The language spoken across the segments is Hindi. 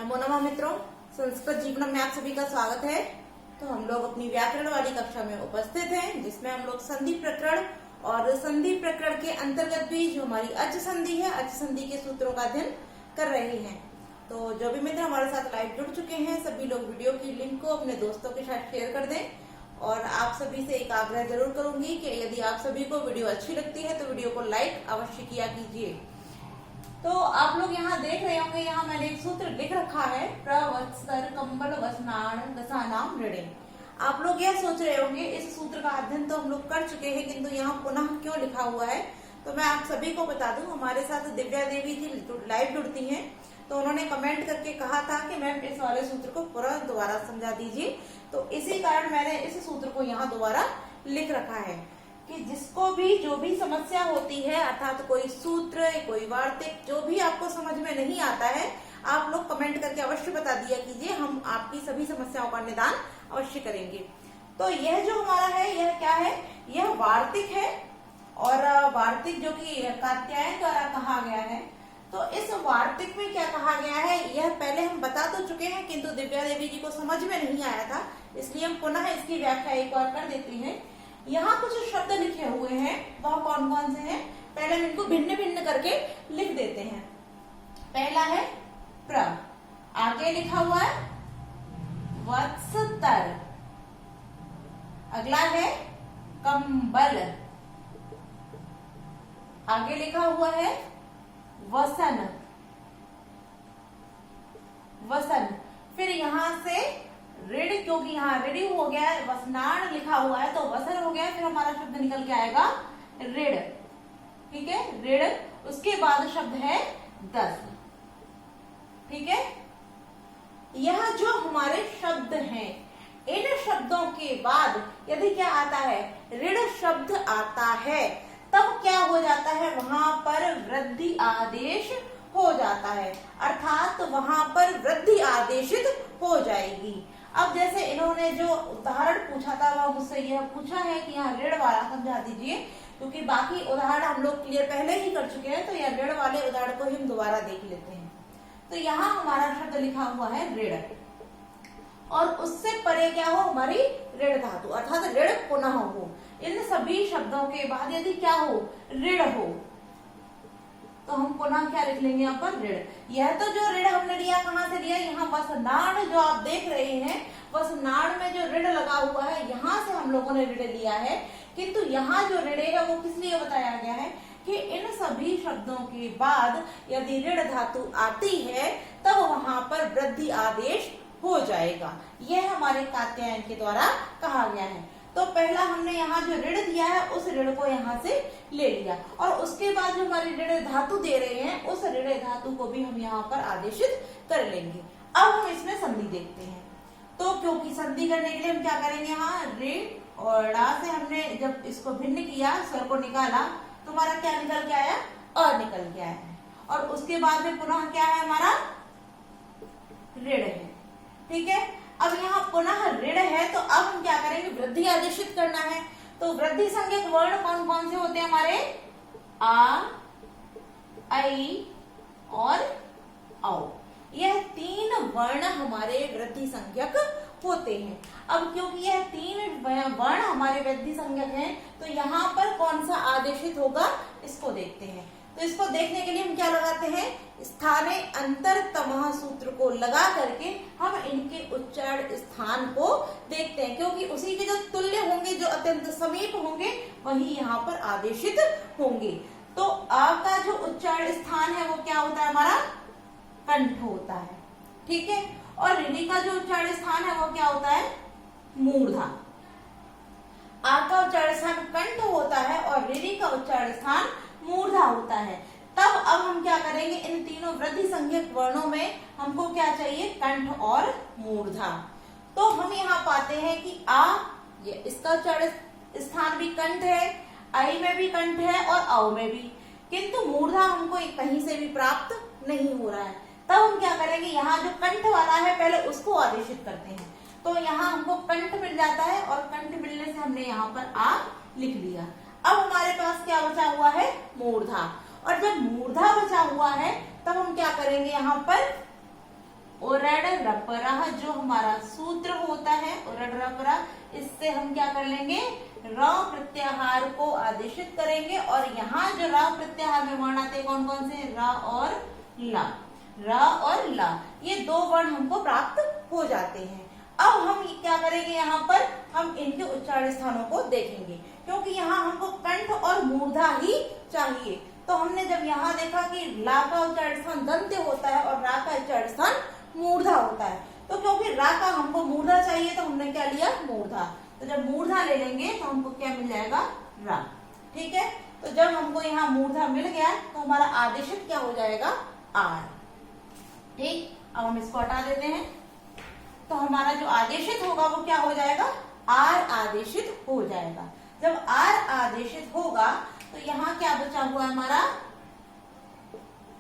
नमो नमः मित्रों, संस्कृत जीवनम में आप सभी का स्वागत है। तो हम लोग अपनी व्याकरण वाली कक्षा में उपस्थित हैं, जिसमें हम लोग संधि प्रकरण और संधि प्रकरण के अंतर्गत भी जो हमारी अच संधि है, अच संधि के सूत्रों का अध्ययन कर रहे हैं। तो जो भी मित्र हमारे साथ लाइव जुड़ चुके हैं, सभी लोग वीडियो की लिंक को अपने दोस्तों के साथ शेयर कर दें। और आप सभी से एक आग्रह जरूर करूंगी कि यदि आप सभी को वीडियो अच्छी लगती है तो वीडियो को लाइक अवश्य किया कीजिए। तो आप लोग यहाँ देख रहे होंगे, यहाँ मैंने एक सूत्र लिख रखा है, प्रवत्सर कंबल वसनान दशानाम ऋणे। आप लोग यह सोच रहे होंगे इस सूत्र का अध्ययन तो हम लोग कर चुके हैं, किंतु यहाँ पुनः क्यों लिखा हुआ है। तो मैं आप सभी को बता दूं, हमारे साथ दिव्या देवी जी लाइव जुड़ती हैं, तो उन्होंने कमेंट करके कहा था कि मैम इस वाले सूत्र को पूरा दोबारा समझा दीजिए। तो इसी कारण मैंने इस सूत्र को यहाँ दोबारा लिख रखा है कि जिसको भी जो भी समस्या होती है, अर्थात कोई सूत्र, कोई वार्तिक, जो भी आपको समझ में नहीं आता है, आप लोग कमेंट करके अवश्य बता दिया कीजिए, हम आपकी सभी समस्याओं का निदान अवश्य करेंगे। तो यह जो हमारा है, यह क्या है, यह वार्तिक है। और वार्तिक जो कि कात्यायन द्वारा कहा गया है। तो इस वार्तिक में क्या कहा गया है, यह पहले हम बता तो चुके हैं, किंतु दिव्या देवी जी को समझ में नहीं आया था, इसलिए हम पुनः इसकी व्याख्या एक बार कर देते हैं। यहाँ कुछ शब्द लिखे हुए हैं, वह कौन कौन से हैं, पहले हम इनको भिन्न भिन्न करके लिख देते हैं। पहला है प्र, आगे लिखा हुआ है वत्सतर, अगला है कंबल, आगे लिखा हुआ है वसन, वसन, फिर यहां से ऋण, क्योंकि यहाँ ऋण हो गया है, वसनान लिखा हुआ है तो वसन हो गया, फिर हमारा शब्द निकल के आएगा ऋण। ठीक है, ऋण, उसके बाद शब्द है 10। ठीक है, यह जो हमारे शब्द हैं, इन शब्दों के बाद यदि क्या आता है, ऋण शब्द आता है, तब क्या हो जाता है, वहां पर वृद्धि आदेश हो जाता है, अर्थात वहां पर वृद्धि आदेशित हो जाएगी। अब जैसे इन्होंने जो उदाहरण पूछा था, वह मुझसे यह पूछा है कि यहाँ ऋण वाला समझा दीजिए, क्योंकि बाकी उदाहरण हम लोग क्लियर पहले ही कर चुके हैं, तो यह ऋण वाले उदाहरण को हम दोबारा देख लेते हैं। तो यहाँ हमारा शब्द लिखा हुआ है ऋण, और उससे परे क्या हो, हमारी ऋण धातु, अर्थात ऋण पुनः हो। इन सभी शब्दों के बाद यदि क्या हो, ऋण हो, तो हम पुनः क्या लिख लेंगे यहाँ पर, ऋण। यह तो जो ऋण हमने लिया, कहाँ से लिया, यहाँ वसनान जो आप देख रहे हैं, वसनान में जो ऋण लगा हुआ है, यहाँ से हम लोगों ने ऋण लिया है। किंतु यहाँ जो ऋण है वो किस लिए बताया गया है कि इन सभी शब्दों के बाद यदि ऋण धातु आती है, तब वहां पर वृद्धि आदेश हो जाएगा। यह हमारे कात्यायन के द्वारा कहा गया है। तो पहला हमने यहाँ जो ऋण दिया है, उस ऋण को यहाँ से ले लिया, और उसके बाद जो हमारी ऋण धातु दे रहे हैं, उस ऋण धातु को भी हम यहाँ पर आदेशित कर लेंगे। अब हम इसमें संधि देखते हैं। तो क्योंकि संधि करने के लिए हम क्या करेंगे, यहाँ ऋण और ड़ा से हमने जब इसको भिन्न किया, स्वर को निकाला, तो हमारा क्या निकल के आया, अ निकल के आया है, और उसके बाद में पुनः क्या है, हमारा ऋण है। ठीक है, अब यहाँ पुनः ऋण है, तो अब हम क्या करेंगे, वृद्धि आदेशित करना है। तो वृद्धि संज्ञक वर्ण कौन कौन से होते हैं हमारे, आ, आई और औ। यह 3 वर्ण हमारे वृद्धि संज्ञक होते हैं। अब क्योंकि यह 3 वर्ण हमारे वृद्धि संज्ञक हैं, तो यहाँ पर कौन सा आदेशित होगा, इसको देखते हैं। तो इसको देखने के लिए हम क्या लगाते हैं, स्थाने अंतरतमः सूत्र को लगा करके हम इनके उच्चारण स्थान को देखते हैं, क्योंकि उसी के जो तुल्य होंगे, जो अत्यंत समीप होंगे, वही यहाँ पर आदेशित होंगे। तो आ का जो उच्चारण स्थान है वो क्या होता है, हमारा कंठ होता है। ठीक है, और ऋणी का जो उच्चारण स्थान है वो क्या होता है, मूर्धा। आ का उच्चारण स्थान कंठ होता है और ऋणी का उच्चारण स्थान मूर्धा होता है। तब अब हम क्या करेंगे, इन तीनों वृद्धि संज्ञक वर्णों में हमको क्या चाहिए, कंठ और मूर्धा। तो हम यहाँ पाते हैं कि आ, ये इसका उच्चारण स्थान भी कंठ है, आई में भी कंठ है और औ में भी, किंतु मूर्धा हमको कहीं से भी प्राप्त नहीं हो रहा है। तब हम क्या करेंगे, यहाँ जो कंठ वाला है पहले उसको आदेशित करते हैं। तो यहाँ हमको कंठ मिल जाता है, और कंठ मिलने से हमने यहाँ पर आ लिख लिया। अब हमारे पास क्या बचा हुआ है, मूर्धा। और जब मूर्धा बचा हुआ है, तब हम क्या करेंगे, यहाँ पर ओरड रपरा जो हमारा सूत्र होता है, ओरड रपरा, इससे हम क्या कर लेंगे, र प्रत्याहार को आदेशित करेंगे। और यहाँ जो र प्रत्याहार में वर्ण आते हैं कौन कौन से, र और ला, र और ला, ये दो वर्ण हमको प्राप्त हो जाते हैं। अब हम क्या करेंगे, यहाँ पर हम इनके उच्चारण स्थानों को देखेंगे, क्योंकि यहाँ हमको कंठ और मूर्धा ही चाहिए। तो हमने जब यहाँ देखा कि ला का उच्चारण स्थान दंत होता है और रा का उच्चारण स्थान मूर्धा होता है, तो क्योंकि रा का हमको मूर्धा चाहिए तो हमने क्या लिया, मूर्धा। तो जब मूर्धा ले लेंगे तो हमको क्या मिल जाएगा, रा। ठीक है, तो जब हमको यहाँ मूर्धा मिल गया तो हमारा आदेशित क्या हो जाएगा, आर। ठीक, अब हम इसको हटा देते हैं, तो हमारा जो आदेशित होगा वो क्या हो जाएगा, आर आदेशित हो जाएगा। जब आर आदेशित होगा तो यहाँ क्या बचा हुआ है हमारा,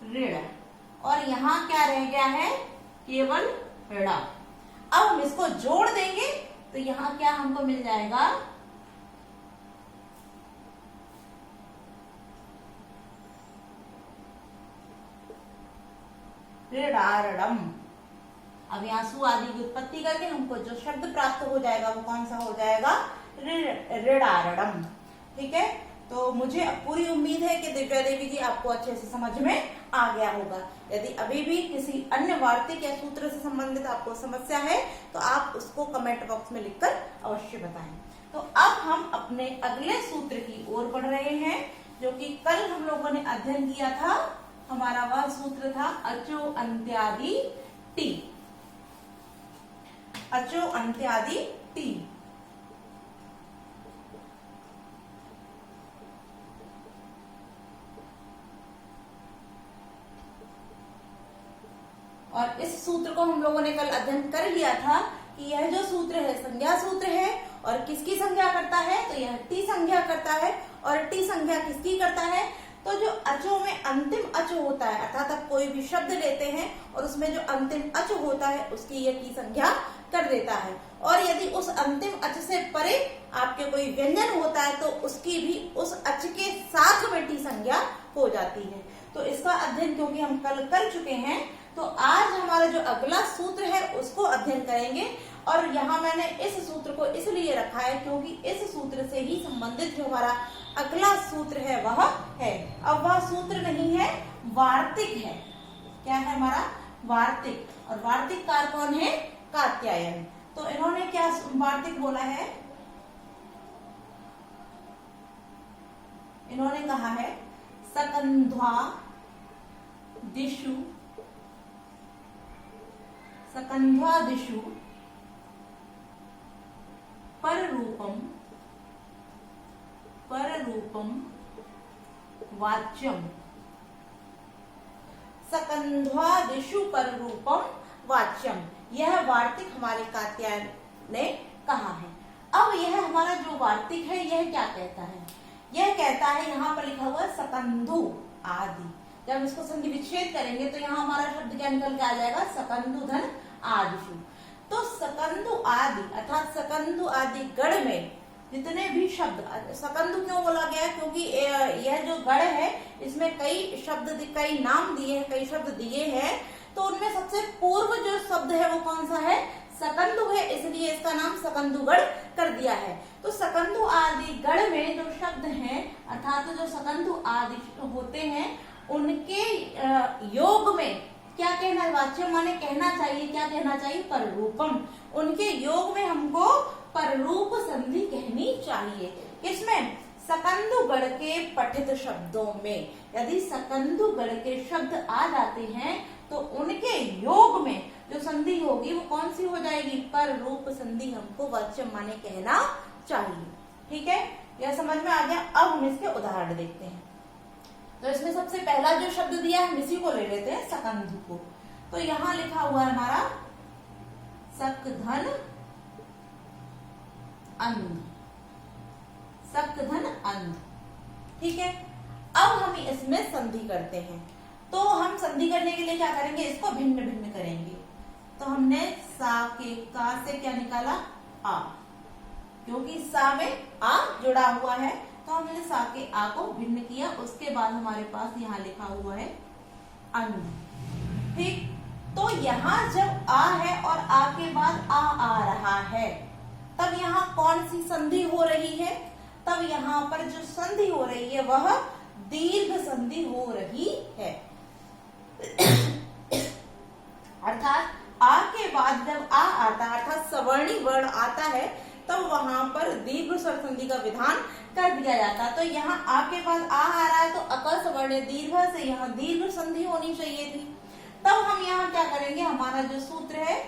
ऋण, और यहाँ क्या रह गया है, केवल ऋणा। अब हम इसको जोड़ देंगे तो यहाँ क्या हमको मिल जाएगा, ऋणारणम। अब यहाँ सु आदि की उत्पत्ति करके हमको जो शब्द प्राप्त हो जाएगा वो कौन सा हो जाएगा, ऋणारणम। ठीक है, तो मुझे पूरी उम्मीद है कि दिव्या देवी जी आपको अच्छे से समझ में आ गया होगा। यदि अभी भी किसी अन्य वार्तिक या सूत्र से संबंधित आपको समस्या है तो आप उसको कमेंट बॉक्स में लिखकर अवश्य बताएं। तो अब हम अपने अगले सूत्र की ओर बढ़ रहे हैं, जो कि कल हम लोगों ने अध्ययन किया था। हमारा वह सूत्र था अचो अंत्यादि टी, अचो अंत्यादि टी। और इस सूत्र को हम लोगों ने कल अध्ययन कर लिया था कि यह जो सूत्र है संज्ञा सूत्र है, और किसकी संज्ञा करता है, तो यह टी संज्ञा करता है। और टी संज्ञा किसकी करता है, तो जो अचो में अंतिम अच होता है, अर्थात आप कोई भी शब्द लेते हैं और उसमें जो अंतिम अच होता है उसकी यह टी संज्ञा कर देता है। और यदि उस अंतिम अच से परे आपके कोई व्यंजन होता है तो उसकी भी उस अच के साथ में टी संज्ञा हो जाती है। तो इसका अध्ययन क्योंकि हम कल कर चुके हैं, तो आज हमारा जो अगला सूत्र है उसको अध्ययन करेंगे। और यहाँ मैंने इस सूत्र को इसलिए रखा है क्योंकि इस सूत्र से ही संबंधित जो हमारा अगला सूत्र है वह है। अब वह सूत्र नहीं है, वार्तिक है। क्या है हमारा, वार्तिक। और वार्तिक कार कौन है, कात्यायन। तो इन्होंने क्या वार्तिक बोला है, इन्होंने कहा है सकंध्वा दिशु, सकंध्वा दिशु पररूपम, पररूपम वाच्यम, सकंध्वा दिशु पररूपम वाच्यम। यह वार्तिक हमारे कात्यायन ने कहा है। अब यह हमारा जो वार्तिक है यह क्या कहता है, यह कहता है, यहाँ पर लिखा हुआ है सकंधु आदि। जब इसको संधि विच्छेद करेंगे तो यहाँ हमारा शब्द क्या निकल के आ जाएगा, सकंधु धन आदिशु। तो सकंधु आदि अर्थात सकंधु आदि गढ़ में जितने भी शब्द, सकंधु क्यों बोला गया, क्योंकि यह जो गढ़ है इसमें कई शब्द, कई नाम दिए हैं, कई शब्द दिए हैं। तो उनमें सबसे पूर्व जो शब्द है वो कौन सा है, सकंधु है, इसलिए इसका नाम सकंधुगढ़ कर दिया है। तो सकंधु आदि गढ़ में जो शब्द हैं अर्थात जो सकंधु आदि होते हैं उनके योग में क्या कहना है, वाच्य माने कहना चाहिए, क्या कहना चाहिए, पररूपम। उनके योग में हमको पररूप संधि कहनी चाहिए। किसमें, सकंधुगढ़ के पठित शब्दों में। यदि सकंधुगढ़ के शब्द आ जाते हैं तो उनके योग में जो संधि होगी वो कौन सी हो जाएगी, पररूप संधि हमको वाच्य माने कहना चाहिए। ठीक है, यह समझ में आ गया। अब हम इसके उदाहरण देखते हैं। तो इसमें सबसे पहला जो शब्द दिया है हम इसी को ले लेते हैं, सकंधु को। तो यहाँ लिखा हुआ है हमारा सकधन अंध, सकधन अंध। ठीक है, अब हम इसमें संधि करते हैं। तो हम संधि करने के लिए क्या करेंगे, इसको भिन्न भिन्न करेंगे। तो हमने सा के का से क्या निकाला, आ, क्योंकि सा में आ जुड़ा हुआ है तो हमने सा के आ को भिन्न किया। उसके बाद हमारे पास यहाँ लिखा हुआ है अंध। ठीक, तो यहाँ जब आ है और आ के बाद आ रहा है, तब यहाँ कौन सी संधि हो रही है? तब यहाँ पर जो संधि हो रही है वह दीर्घ संधि हो रही है। अर्थात आ के बाद जब आ आता है, अर्थात सवर्णी वर्ण आता है, तब वहां पर दीर्घ स्वर संधि का विधान कर दिया जाता है। तो यहाँ आ के बाद आ रहा है तो अकर सवर्ण दीर्घ से यहाँ दीर्घ संधि होनी चाहिए थी। तब हम यहाँ क्या करेंगे, हमारा जो सूत्र है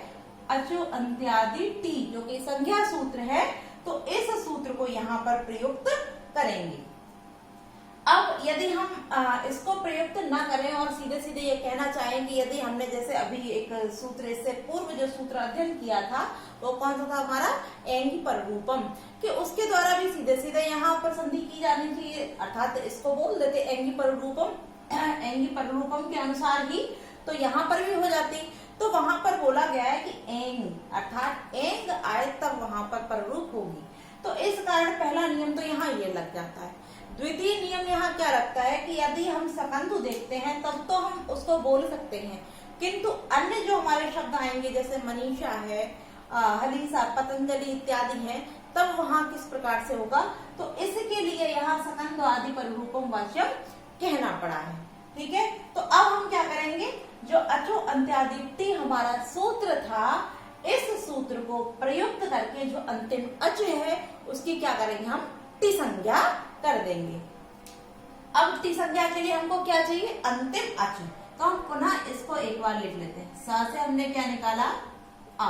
अचो अंत्यादि टी, जो कि संज्ञा सूत्र है, तो इस सूत्र को यहाँ पर प्रयुक्त करेंगे। अब यदि हम इसको प्रयुक्त ना करें और सीधे सीधे ये कहना चाहें कि यदि हमने जैसे अभी एक सूत्र इससे पूर्व जो सूत्र अध्ययन किया था वो कौन सा था हमारा एंगी पर रूपम, कि उसके द्वारा भी सीधे सीधे यहाँ पर संधि की जानी चाहिए, अर्थात इसको बोल देते एंगी पर रूपम, एंगी पर रूपम के अनुसार ही तो यहाँ पर भी हो जाती। तो वहां पर बोला गया है कि एंग, अर्थात एंग आए तब वहां पर पररूप होगी। तो इस कारण पहला नियम तो यहाँ ये लग जाता है। द्वितीय नियम यहाँ क्या रखता है कि यदि हम सकंधु देखते हैं तब तो हम उसको बोल सकते हैं, किंतु अन्य जो हमारे शब्द आएंगे जैसे मनीषा है, हलीसा, पतंजलि इत्यादि है, तब वहां किस प्रकार से होगा। तो इसके लिए यहाँ सकंधु आदि पर रूपम वाच्यम कहना पड़ा है। ठीक है, तो अब हम क्या करेंगे, जो अचो अंत्यादि टी हमारा सूत्र था, इस सूत्र को प्रयुक्त करके जो अंतिम अच है उसकी क्या करेंगे, हम टी संज्ञा कर देंगे। अब टी संज्ञा के लिए हमको क्या चाहिए, अंतिम अच। तो हम पुनः इसको एक बार लिख लेते हैं। सा से हमने क्या निकाला, आ,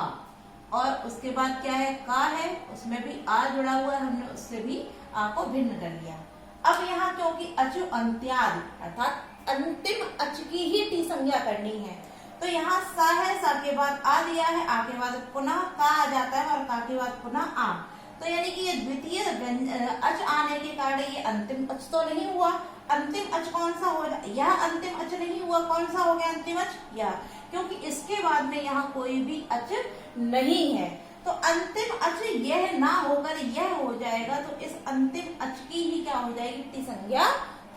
और उसके बाद क्या है, का है, उसमें भी आ जुड़ा हुआ है, हमने उससे भी आ को भिन्न कर लिया। अब यहाँ क्योंकि अचो अंत्यादि अर्थात अंतिम अच की ही टी संज्ञा करनी है, तो यहाँ सा है, सा के बाद आ दिया है, आ के बाद पुनः का आ जाता है और का के बाद पुनः आ। तो यानी कि ये द्वितीय अच आने के कारण ये अंतिम अच तो नहीं हुआ। अंतिम अच कौन सा हो, यह अंतिम अच नहीं हुआ, कौन सा हो गया अंतिम अच, यह, क्योंकि इसके बाद में यहाँ कोई भी अच नहीं है। तो अंतिम अच यह ना होकर यह हो जाएगा, तो इस अंतिम अच की ही क्या हो जाएगी, टी संज्ञा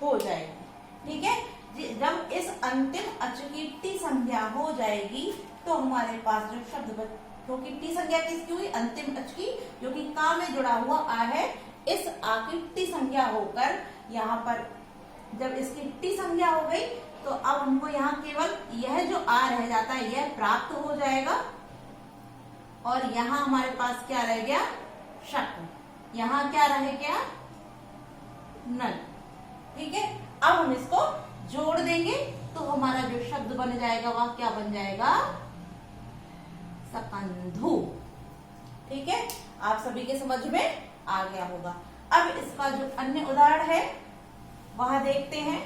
हो जाएगी। ठीक है, जब इस अंतिम अच की टी संज्ञा हो जाएगी तो हमारे पास जो शब्द, क्योंकि टी संज्ञा किसकी हुई, अंतिम अच की, जो कि का में जुड़ा हुआ आ है, इस आ की टी संज्ञा होकर यहाँ पर जब इसकी टी संज्ञा हो गई तो अब हमको यहाँ केवल यह जो आ रह जाता है यह प्राप्त हो जाएगा, और यहाँ हमारे पास क्या रह गया, शक, यहाँ क्या रह गया, नल। ठीक है, अब हम इसको जोड़ देंगे तो हमारा जो शब्द बन जाएगा वह क्या बन जाएगा, सकंधु। ठीक है, आप सभी के समझ में आ गया होगा। अब इसका जो अन्य उदाहरण है वह देखते हैं।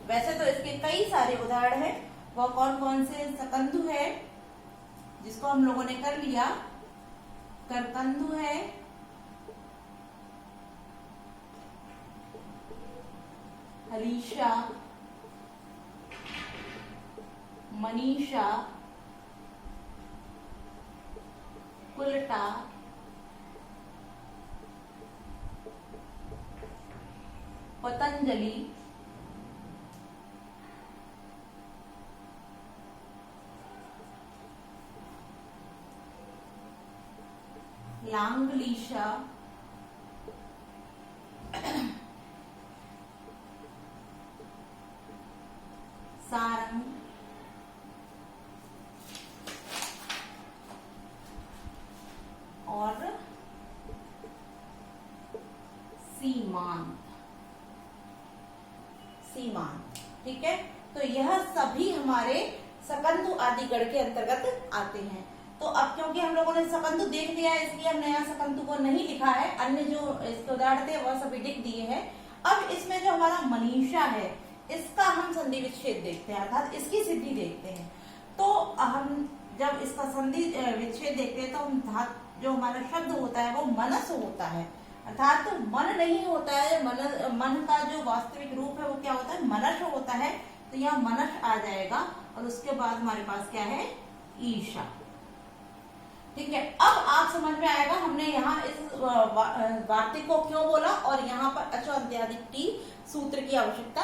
वैसे तो इसके कई सारे उदाहरण हैं, वह कौन कौन से, सकंधु है जिसको हम लोगों ने कर लिया, करकंधु है, हलीशा, मनीषा, कुलटा, पतंजलि, लांगलीशा, सारंग, और सीमांत। ठीक है, तो यह सभी हमारे सकंधु आदि गण के अंतर्गत आते हैं। तो अब क्योंकि हम लोगों ने सकंधु देख लिया है इसलिए हमने यहाँ सकंधु को नहीं लिखा है, अन्य जो इसके उदाहरण थे वह सभी लिख दिए हैं। अब इसमें जो हमारा मनीषा है इसका हम संधि विच्छेद देखते हैं, अर्थात इसकी सिद्धि देखते हैं। तो हम जब इसका संधि विच्छेद देखते हैं तो हम जो हमारा शब्द होता है वो मनस होता है, अर्थात तो मन नहीं होता है, मन का जो वास्तविक रूप है वो क्या होता है, मनस होता है। तो यहाँ मनस आ जाएगा और उसके बाद हमारे पास क्या है, ईशा। ठीक है, अब आप समझ में आएगा हमने यहाँ इस वार्तिक को क्यों बोला और यहाँ पर अचो अंत्यादि टी सूत्र की आवश्यकता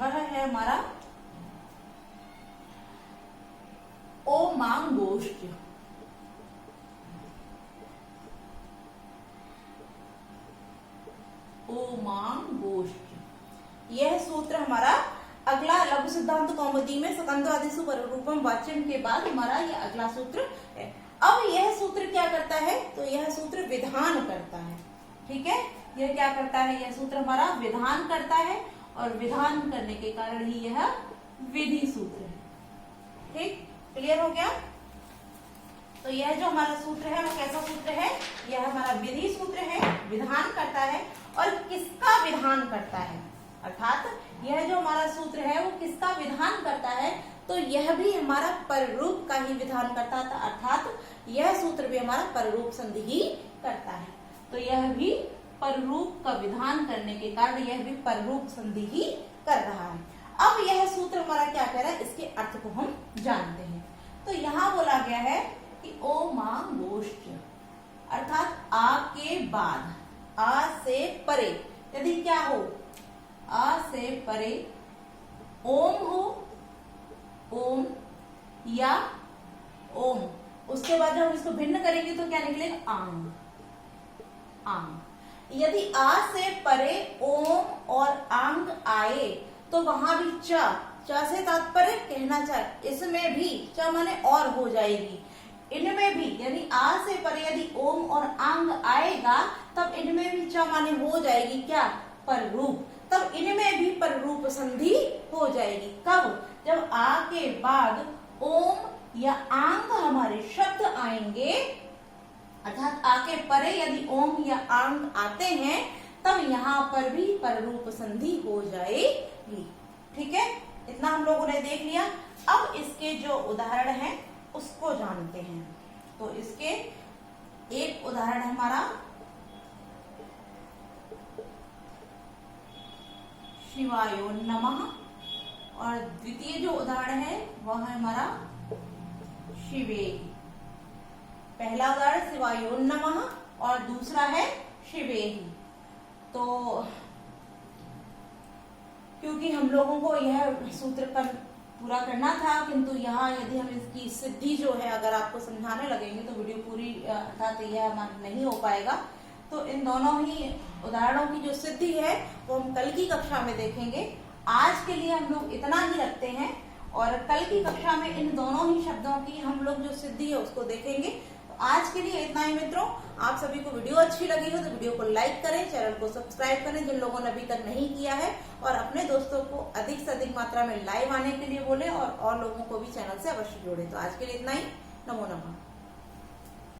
वह है हमारा ओमांगोष्ठ। ओमांगोष्ठ यह सूत्र हमारा अगला लघु सिद्धांत कौमुदी में सकंदवादिषु पररूपम वाच्यम के बाद हमारा यह अगला सूत्र है। अब यह सूत्र क्या करता है, तो यह सूत्र विधान करता है। ठीक है, यह क्या करता है, यह सूत्र हमारा विधान करता है और विधान करने के कारण ही यह विधि सूत्र है। ठीक, क्लियर हो गया। तो यह जो हमारा सूत्र है वो कैसा सूत्र है, यह हमारा विधि सूत्र है, विधान करता है। और किसका विधान करता है, अर्थात यह जो हमारा सूत्र है वो किसका विधान करता है, तो यह भी हमारा पररूप का ही विधान करता था, अर्थात यह सूत्र भी हमारा पररूप संधि ही करता है। तो यह भी पररूप का विधान करने के कारण यह भी पररूप संधि ही कर रहा है। अब यह सूत्र हमारा क्या कह रहा है, इसके अर्थ को हम जानते हैं। तो यहाँ बोला गया है कि ओमांगोष्ठ अर्थात आ के बाद, आ से परे यदि क्या हो, आ से परे ओम हो, ओम या ओम, उसके बाद जब हम इसको भिन्न करेंगे तो क्या निकलेगा, आंग। आंग यदि आ से परे ओम और आंग आए तो वहां भी च से तात्पर्य कहना चाहे, इसमें भी च माने और हो जाएगी, इनमें भी यानी आ से परे यदि ओम और आंग आएगा तब इनमें भी च माने हो जाएगी क्या, पररूप। तब इनमें भी पररूप संधि हो जाएगी। कब, जब आ के बाद ओम या आंग हमारे शब्द आएंगे, अर्थात आ के परे यदि ओम या आंग आते हैं तब यहाँ पर भी पररूप संधि हो जाएगी। ठीक है, इतना हम लोगों ने देख लिया। अब इसके जो उदाहरण हैं उसको जानते हैं। तो इसके एक उदाहरण है हमारा शिवायो नमः, और द्वितीय जो उदाहरण है वह है हमारा शिवे। पहला उदाहरण शिवायो नमः और दूसरा है शिवे। तो क्योंकि हम लोगों को यह सूत्र का पूरा करना था, किंतु यहाँ यदि हम इसकी सिद्धि जो है अगर आपको समझाने लगेंगे तो वीडियो पूरी अर्थात यह हमारा नहीं हो पाएगा। तो इन दोनों ही उदाहरणों की जो सिद्धि है वो हम कल की कक्षा में देखेंगे। आज के लिए हम लोग इतना ही रखते हैं और कल की कक्षा में इन दोनों ही शब्दों की हम लोग जो सिद्धि है उसको देखेंगे। तो आज के लिए इतना ही मित्रों। आप सभी को वीडियो अच्छी लगी हो तो वीडियो को लाइक करें, चैनल को सब्सक्राइब करें जिन लोगों ने अभी तक नहीं किया है, और अपने दोस्तों को अधिक से अधिक मात्रा में लाइव आने के लिए बोले और लोगों को भी चैनल से अवश्य जोड़े। तो आज के लिए इतना ही। नमो नमः।